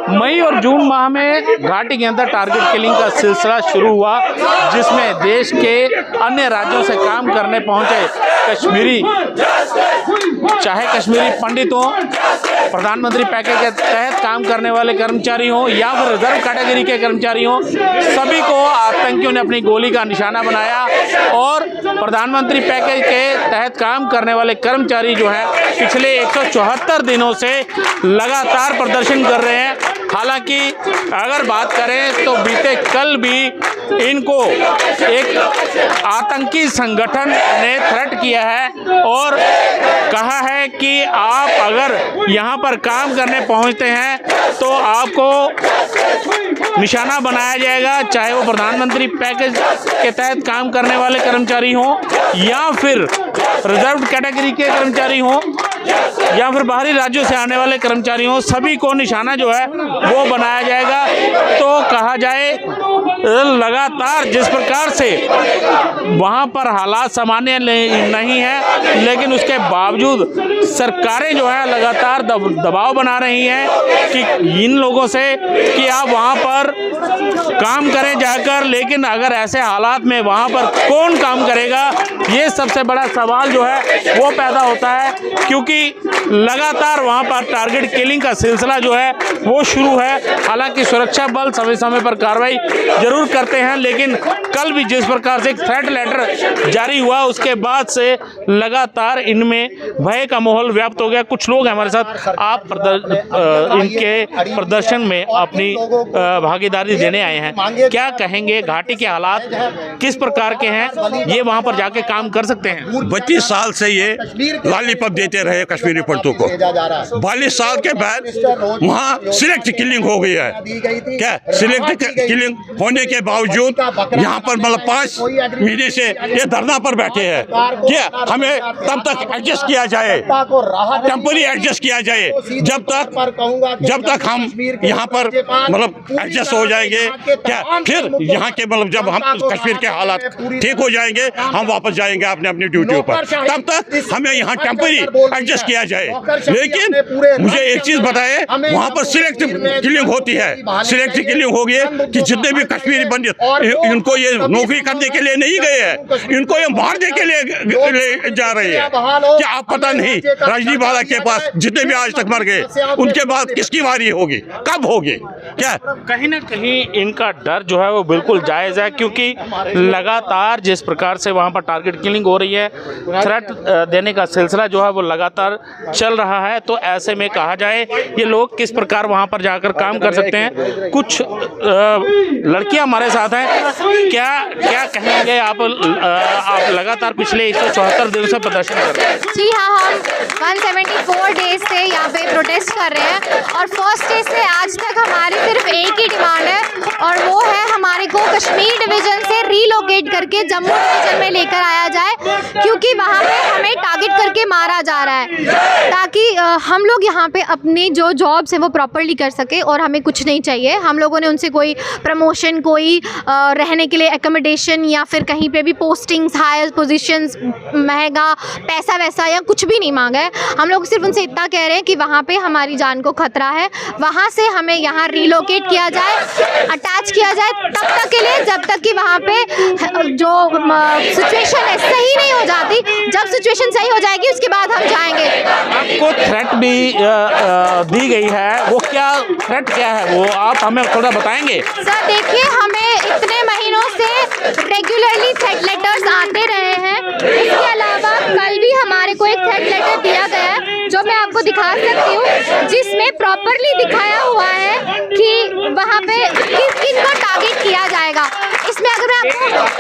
मई और जून माह में घाटी के अंदर टारगेट किलिंग का सिलसिला शुरू हुआ, जिसमें देश के अन्य राज्यों से काम करने पहुंचे कश्मीरी, चाहे कश्मीरी पंडित हों, प्रधानमंत्री पैकेज के तहत काम करने वाले कर्मचारी हों या फिर रिजर्व कैटेगरी के कर्मचारी हों, सभी को आतंकियों ने अपनी गोली का निशाना बनाया और प्रधानमंत्री पैकेज के तहत काम करने वाले कर्मचारी जो हैं पिछले 174 दिनों से लगातार प्रदर्शन कर रहे हैं। हालांकि अगर बात करें तो बीते कल भी इनको एक आतंकी संगठन ने थ्रेट किया है और कहा है कि आप अगर यहाँ पर काम करने पहुँचते हैं तो आपको निशाना बनाया जाएगा, चाहे वो प्रधानमंत्री पैकेज के तहत काम करने वाले कर्मचारी हों या फिर रिजर्व कैटेगरी के कर्मचारी हों या फिर बाहरी राज्यों से आने वाले कर्मचारी हों, सभी को निशाना जो है वो बनाया जाएगा। तो कहा जाए लगातार जिस प्रकार से वहाँ पर हालात सामान्य नहीं है, लेकिन उसके बावजूद सरकारें जो है लगातार दबाव बना रही हैं कि इन लोगों से कि आप वहाँ पर काम करें जाकर, लेकिन अगर ऐसे हालात में वहाँ पर कौन काम करेगा, ये सबसे बड़ा सवाल जो है वो पैदा होता है, क्योंकि लगातार वहाँ पर टारगेट किलिंग का सिलसिला जो है वो शुरू है। हालांकि सुरक्षा बल समय समय पर कार्रवाई जरूर करते हैं, लेकिन कल भी जिस प्रकार से एक थ्रेट लेटर जारी हुआ उसके बाद से लगातार इनमें भय का माहौल व्याप्त हो गया। कुछ लोग हमारे साथ आप इनके प्रदर्शन में अपनी भागीदारी देने आए हैं, क्या कहेंगे? घाटी के हालात किस प्रकार के हैं? ये वहाँ पर जाके काम कर सकते हैं? 32 साल से ये लॉलीपॉप देते रहे कश्मीरी पंडितों को। 42 साल के बाद वहाँ सिलेक्ट किलिंग हो गई है। क्या सिलेक्ट किलिंग होने के बावजूद यहाँ पर मतलब 5 महीने से ये धरना पर बैठे हैं। क्या हमें तब तक एडजस्ट किया जाए, टेम्पररी एडजस्ट किया जाए, जब तक हम यहाँ पर मतलब एडजस्ट हो जाएंगे। क्या फिर यहाँ के मतलब जब हम कश्मीर के हालात ठीक हो जाएंगे हम वापस जाएंगे अपने अपनी ड्यूटियों पर, तब तक हमें यहाँ टेम्पररी एडजस्ट किया जाए। लेकिन मुझे एक चीज बताए, वहाँ पर सिलेक्ट किलिंग होती है। सिलेक्ट किलिंग हो गई कि जितने भी कश्मीरी पंडित इनको ये नौकरी करने के लिए नहीं गए हैं, इनको ये मारने के लिए जा रहे हैं। क्या आप पता नहीं रजनी बाला के पास जितने भी आज तक मर गए उनके बाद किसकी बारी होगी, कब होगी? क्या कहीं ना कहीं इनका डर जो है वो बिल्कुल जायज़ है, क्योंकि लगातार जिस प्रकार से वहाँ पर टारगेट किलिंग हो रही है, थ्रेट देने का सिलसिला जो है वो लगातार चल रहा है। तो ऐसे में कहा जाए ये लोग किस प्रकार वहाँ पर जाकर काम कर सकते हैं। कुछ लड़कियाँ हमारे साथ हैं, क्या क्या कहेंगे आप लगातार पिछले 174 दिनों से प्रदर्शन कर रहे हैं? जी हाँ, हम 174 डेज से यहाँ पे प्रोटेस्ट कर रहे हैं और फर्स्ट डे से आज तक हमारी सिर्फ एक ही डिमांड है और वो है हमारे को कश्मीर डिवीज़न से रीलोकेट करके जम्मू डिवीज़न में लेकर आया जाए, क्योंकि वहाँ पे हमें टारगेट करके मारा जा रहा है, ताकि हम लोग यहाँ पे अपने जो जॉब्स हैं वो प्रॉपरली कर सके और हमें कुछ नहीं चाहिए। हम लोगों ने उनसे कोई प्रमोशन, कोई रहने के लिए एकोमोडेशन या फिर कहीं पे भी पोस्टिंग्स, हायर पोजीशंस, महंगा पैसा वैसा या कुछ भी नहीं मांगा है। हम लोग सिर्फ उनसे इतना कह रहे हैं कि वहाँ पे हमारी जान को खतरा है, वहाँ से हमें यहाँ रीलोकेट किया जाए, अटैच किया जाए तब तक के लिए जब तक कि वहाँ पे जो सिचुएशन है सही नहीं हो जाती। जब सिचुएशन सही हो जाएगी उसके बाद हम जाएंगे। आपको थ्रेट भी दी गई है, वो क्या थ्रेट क्या है वो आप हमें थोड़ा बताएंगे? सर देखिए, हमें इतने महीनों से रेगुलरली थ्रेट लेटर्स आते रहे हैं। इसके अलावा कल भी हमारे को एक थ्रेट लेटर दिया गया है जो मैं आपको दिखा सकती हूँ, जिसमें प्रॉपरली दिखाया हुआ है कि वहाँ पे किन को टारगेट किया जाएगा। इसमें अगर आप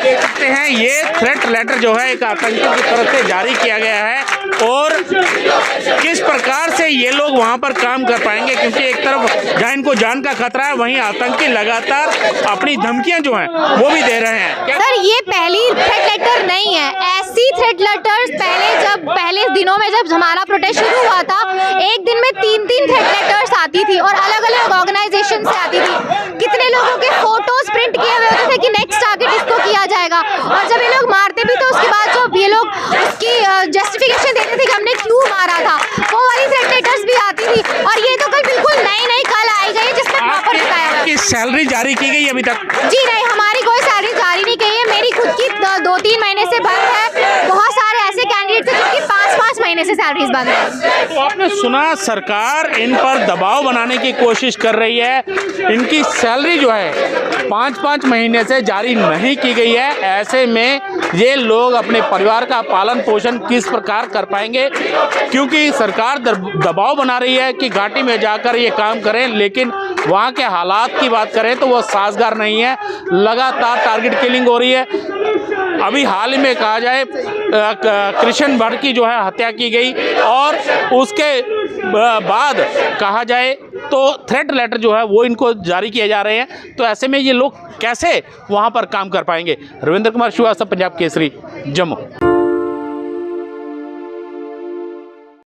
देख सकते हैं ये थ्रेट लेटर जो है एक आतंकियों की तरफ से जारी किया गया है और किस प्रकार से ये लोग वहाँ पर काम कर पाएंगे, क्योंकि एक तरफ जहाँ इनको जान का खतरा है वहीं आतंकी लगातार अपनी धमकियां जो हैं वो भी दे रहे हैं। सर ये पहली थ्रेट लेटर नहीं है, ऐसी थ्रेट लेटर्स पहले दिनों में जब हमारा प्रोटेस्ट शुरू हुआ था, एक दिन में 3-3 थ्रेट लेटर्स आती थी और अलग अलग ऑर्गेनाइजेशन से आती थी। कितने लोगों के फोटोज प्रिंट किए हुए होते थे कि नेक्स्ट टारगेट इसको किया जाएगा, और जब ये लोग मारते भी तो उसके बाद जो ये लोग उसकी जस्टिफिकेशन देते थे कि हमने क्यों मारा था, वो वाली थ्रेट लेटर्स भी आती थी। और ये तो कल बिल्कुल नई कल आई गई जिसमें सैलरी जारी की गई अभी तक? जी नहीं, हमारी कोई सैलरी जारी नहीं की है। मेरी खुद की 2-3 महीने से बंद है। बहुत सारे ऐसे कैंडिडेट हैं जिनकी 5-5 महीने से सैलरीज बंद है। तो आपने सुना सरकार इन पर दबाव बनाने की कोशिश कर रही है। इनकी सैलरी जो है 5-5 महीने से जारी नहीं की गई है। ऐसे में ये लोग अपने परिवार का पालन पोषण किस प्रकार कर पाएंगे, क्योंकि सरकार दबाव बना रही है कि घाटी में जाकर ये काम करें, लेकिन वहाँ के हालात की बात करें तो वो साजगार नहीं है। लगातार टारगेट किलिंग हो रही है। अभी हाल ही में कहा जाए कृष्ण भट्ट की जो है हत्या की गई, और उसके बाद कहा जाए तो थ्रेट लेटर जो है वो इनको जारी किए जा रहे हैं। तो ऐसे में ये लोग कैसे वहाँ पर काम कर पाएंगे? रविंद्र कुमार श्रीवास्तव, पंजाब केसरी, जम्मू।